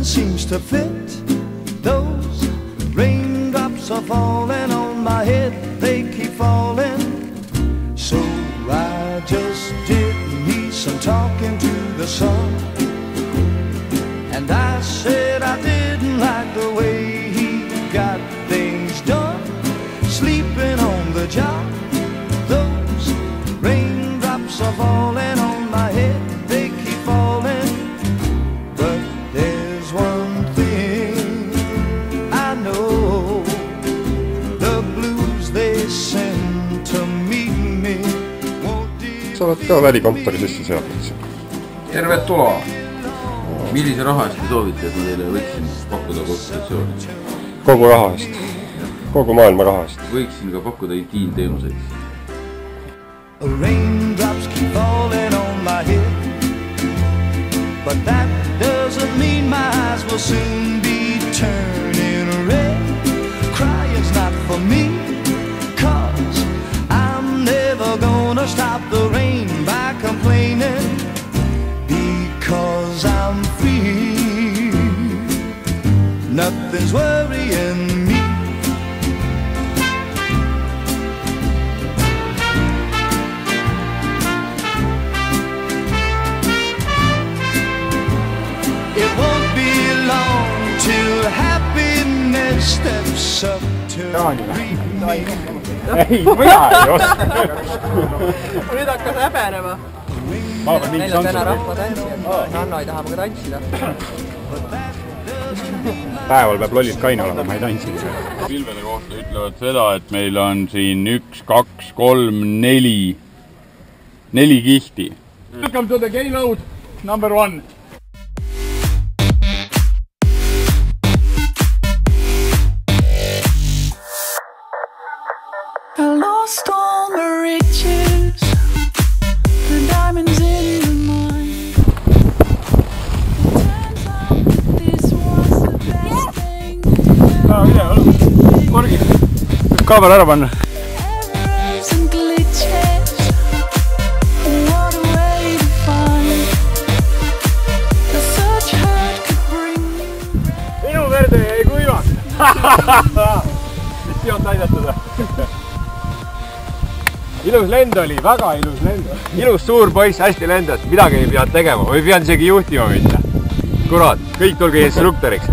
nothing seems to fit. Those raindrops are falling on my head, they keep falling. So I just did me some talking to the sun, and I said I didn't like the way he got things done, sleeping on the job. Those raindrops are falling on my head, they keep falling. But there's one thing I know, the blues they send to meet me won't do. Sa oled ka välikontori sisse seatud siin. Tervet toa! Millise raha eest te soovite, et ma teile võiksin pakkuda konsultatsiooni? Kogu raha eest. Kogu maailma raha eest. Võiksin ka pakkuda intiimteenuseid. Raindrops keep falling on my head, but that doesn't mean my eyes will soon be turning red. Crying's not for me, 'cause I'm never gonna stop the rain by complaining, because I'm free. Nothing's worrying me. It won't be long till happiness steps up to me. Ei, mina ei oska. Nüüd hakkas häbenema. Meil on täna rahvatantsijad. Anno ei taha maga tantsida. Päeval peab lollid kaine olema, ma ei tantsi. Pilvede kohta ütlevad seda, et meil on siin 1, 2, 3, 4 kihti. Welcome to the gay load number 1. I lost all my riches, the diamonds in the mine. It turns out that this was the best thing Korgi. Kaamera ära panna. errors and glitches. What a way to find that such hurt could bring you. Minu verde jäi kuivaks. Mis ei olnud näidatada. Ilus lend oli, väga ilus lend. Ilus suur poiss, hästi lendas, midagi ei pidanud tegema, või ei pidanud isegi juhtima minna. Kurat, kõik tulge instruktoriks.